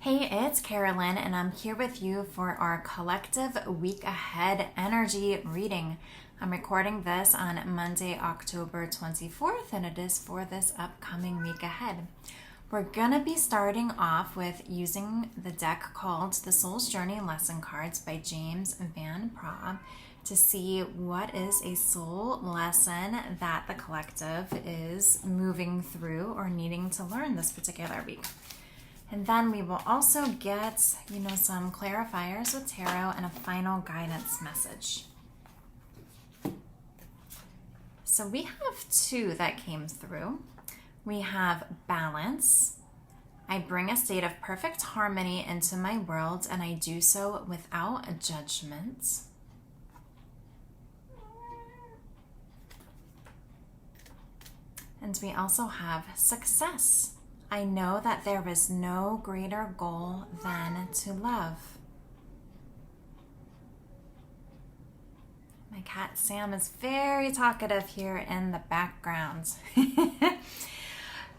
Hey, it's Carolyn, and I'm here with you for our collective week ahead energy reading. I'm recording this on Monday, October 24th, and it is for this upcoming week ahead. We're going to be starting off with using the deck called The Soul's Journey Lesson Cards by James Van Praagh to see what is a soul lesson that the collective is moving through or needing to learn this particular week. And then we will also get, some clarifiers with tarot and a final guidance message. So we have two that came through. We have balance. I bring a state of perfect harmony into my world, and I do so without a judgment. And we also have success. I know that there is no greater goal than to love. My cat Sam is very talkative here in the background.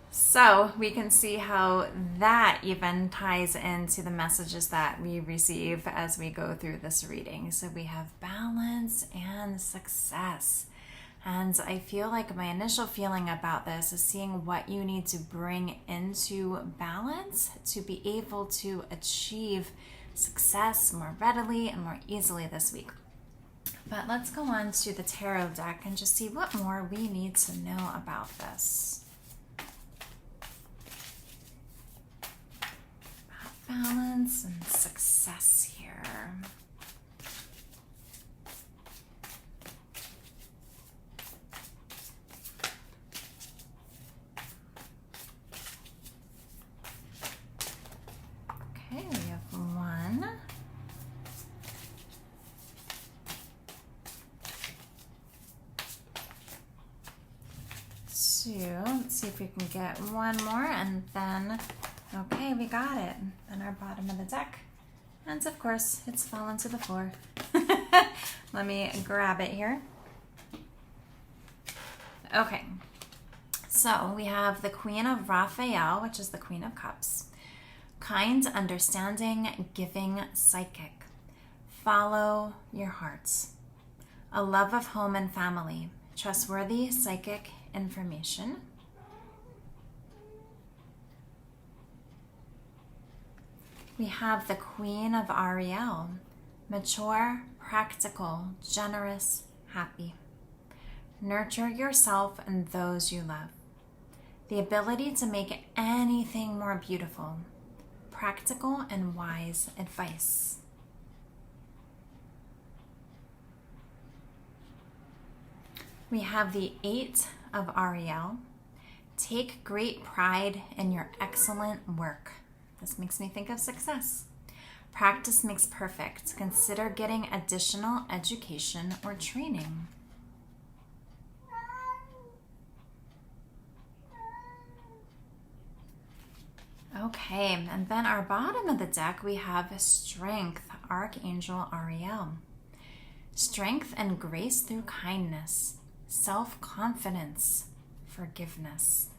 So we can see how that even ties into the messages that we receive as we go through this reading. So we have balance and success. And I feel like my initial feeling about this is seeing what you need to bring into balance to be able to achieve success more readily and more easily this week. But let's go on to the tarot deck and just see what more we need to know about this. About balance and success here. Okay, we have one. Two. Let's see if we can get one more, and then, okay, we got it. And our bottom of the deck. And of course, it's fallen to the floor. Let me grab it here. Okay. So we have the Queen of Raphael, which is the Queen of Cups. Kind, understanding, giving, psychic. Follow your hearts. A love of home and family. Trustworthy psychic information. We have the Queen of Ariel. Mature, practical, generous, happy. Nurture yourself and those you love. The ability to make anything more beautiful. Practical and wise advice. We have the Eight of Ariel. Take great pride in your excellent work. This makes me think of success. Practice makes perfect. Consider getting additional education or training. Okay, and then our bottom of the deck, we have Strength, Archangel Ariel. Strength and grace through kindness, self-confidence, forgiveness.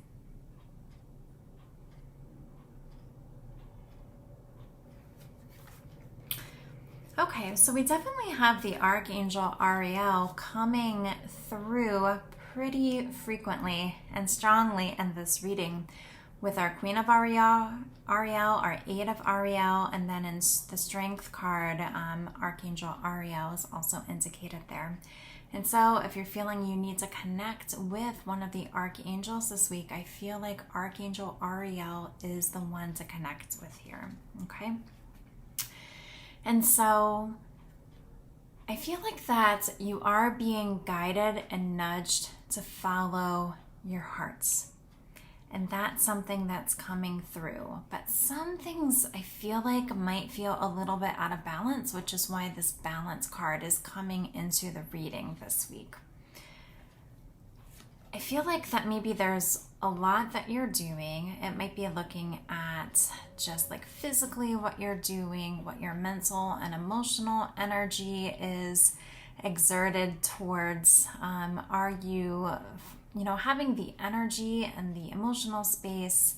Okay, so we definitely have the Archangel Ariel coming through pretty frequently and strongly in this reading, with our Queen of Ariel, our Eight of Ariel, and then in the Strength card, Archangel Ariel is also indicated there. And so if you're feeling you need to connect with one of the archangels this week, I feel like Archangel Ariel is the one to connect with here, okay? And so I feel like that you are being guided and nudged to follow your hearts. And that's something that's coming through. But some things I feel like might feel a little bit out of balance, which is why this balance card is coming into the reading this week. I feel like that maybe there's a lot that you're doing. It might be looking at just like physically what you're doing, what your mental and emotional energy is exerted towards. Are you having the energy and the emotional space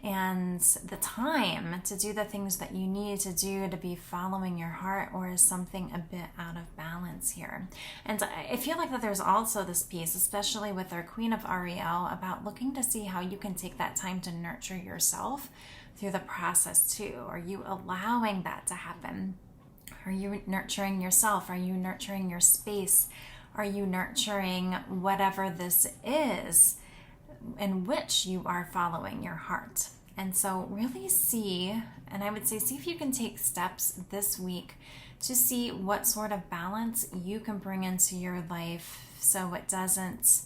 and the time to do the things that you need to do to be following your heart, or is something a bit out of balance here? And I feel like that there's also this piece, especially with our Queen of Ariel, about looking to see how you can take that time to nurture yourself through the process too. Are you allowing that to happen? Are you nurturing yourself? Are you nurturing your space? Are you nurturing whatever this is in which you are following your heart? And so really see, and I would say see if you can take steps this week to see what sort of balance you can bring into your life so it doesn't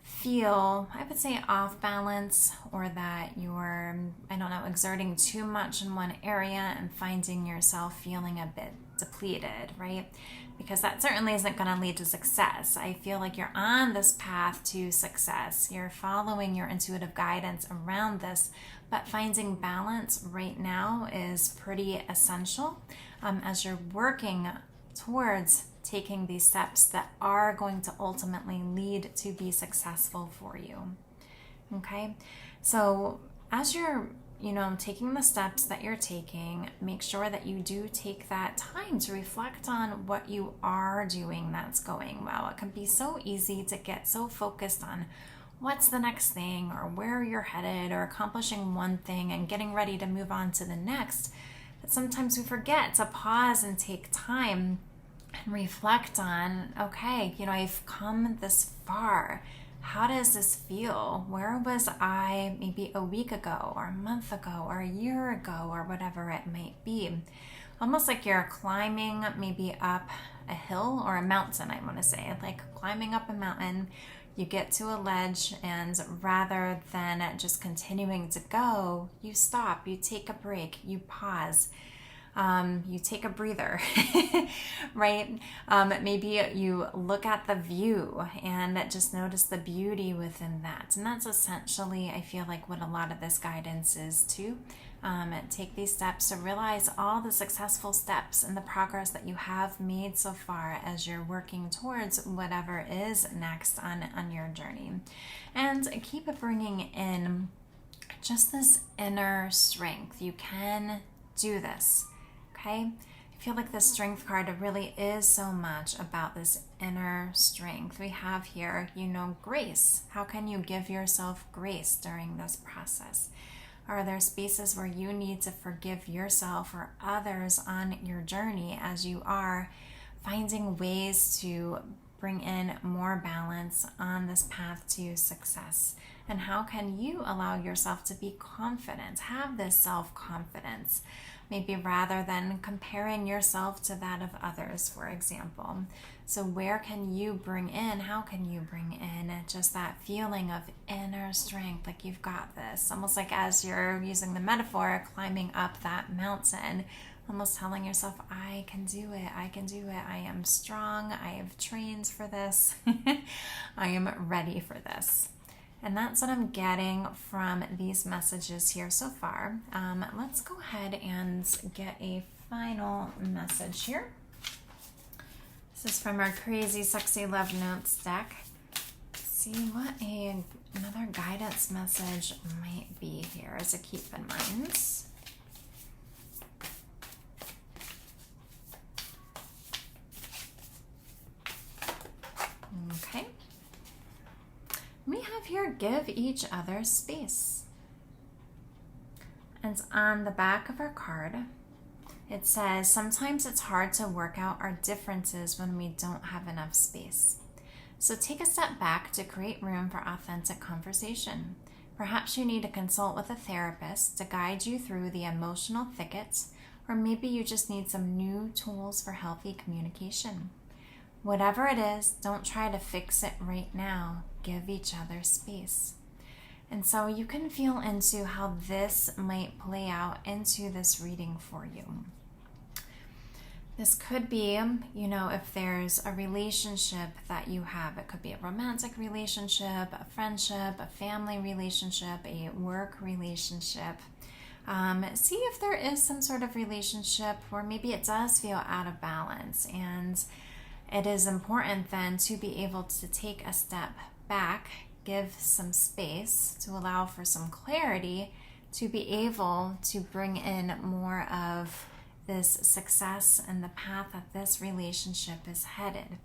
feel, I would say, off balance, or that you're, I don't know, exerting too much in one area and finding yourself feeling a bit depleted, right? Because that certainly isn't going to lead to success. I feel like you're on this path to success. You're following your intuitive guidance around this, but finding balance right now is pretty essential as you're working towards taking these steps that are going to ultimately lead to be successful for you. Okay, so as you're taking the steps that you're taking, make sure that you do take that time to reflect on what you are doing that's going well. It can be so easy to get so focused on what's the next thing, or where you're headed, or accomplishing one thing and getting ready to move on to the next, that sometimes we forget to pause and take time and reflect on, okay, I've come this far. How does this feel? Where was I maybe a week ago, or a month ago, or a year ago, or whatever it might be? Almost like you're climbing maybe up a hill or a mountain, I want to say, like climbing up a mountain. You get to a ledge, and rather than just continuing to go, you stop, you take a break, you pause. You take a breather, right? Maybe you look at the view and just notice the beauty within that. And that's essentially, I feel like, what a lot of this guidance is too. Take these steps to realize all the successful steps and the progress that you have made so far as you're working towards whatever is next on your journey. And keep bringing in just this inner strength. You can do this. Okay, I feel like the strength card really is so much about this inner strength. We have here, grace. How can you give yourself grace during this process? Are there spaces where you need to forgive yourself or others on your journey as you are finding ways to bring in more balance on this path to success? And how can you allow yourself to be confident, have this self-confidence? Maybe rather than comparing yourself to that of others, for example. So where can you bring in, how can you bring in just that feeling of inner strength, like you've got this, almost like as you're using the metaphor, climbing up that mountain, almost telling yourself, I can do it, I can do it, I am strong, I have trained for this, I am ready for this. And that's what I'm getting from these messages here so far. Let's go ahead and get a final message here. This is from our Crazy Sexy Love Notes deck. Let's see what another guidance message might be here to keep in mind. Okay. We have here, give each other space. And on the back of our card, it says, sometimes it's hard to work out our differences when we don't have enough space. So take a step back to create room for authentic conversation. Perhaps you need to consult with a therapist to guide you through the emotional thickets, or maybe you just need some new tools for healthy communication. Whatever it is, don't try to fix it right now. Give each other space. And so you can feel into how this might play out into this reading for you. This could be, if there's a relationship that you have, it could be a romantic relationship, a friendship, a family relationship, a work relationship. See if there is some sort of relationship where maybe it does feel out of balance, and it is important then to be able to take a step back, give some space to allow for some clarity to be able to bring in more of this success and the path that this relationship is headed.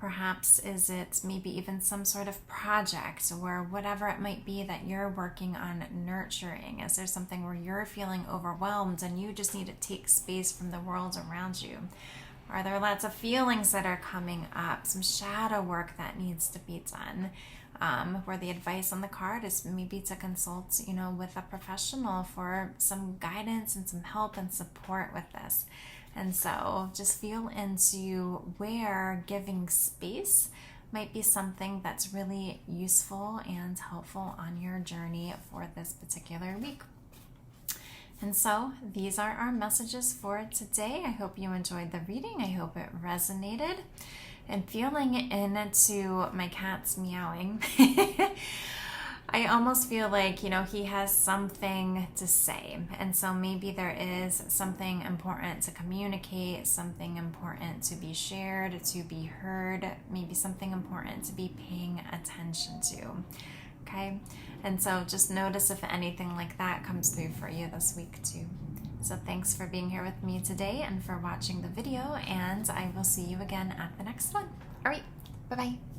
Perhaps is it maybe even some sort of project or whatever it might be that you're working on nurturing. Is there something where you're feeling overwhelmed and you just need to take space from the world around you? Are there lots of feelings that are coming up, some shadow work that needs to be done? Where the advice on the card is maybe to consult, with a professional for some guidance and some help and support with this. And so just feel into where giving space might be something that's really useful and helpful on your journey for this particular week. And so these are our messages for today. I hope you enjoyed the reading. I hope it resonated. And feeling into my cat's meowing, I almost feel like, he has something to say. And so maybe there is something important to communicate, something important to be shared, to be heard, maybe something important to be paying attention to. Okay? And so just notice if anything like that comes through for you this week too. So thanks for being here with me today and for watching the video, and I will see you again at the next one. All right, bye-bye.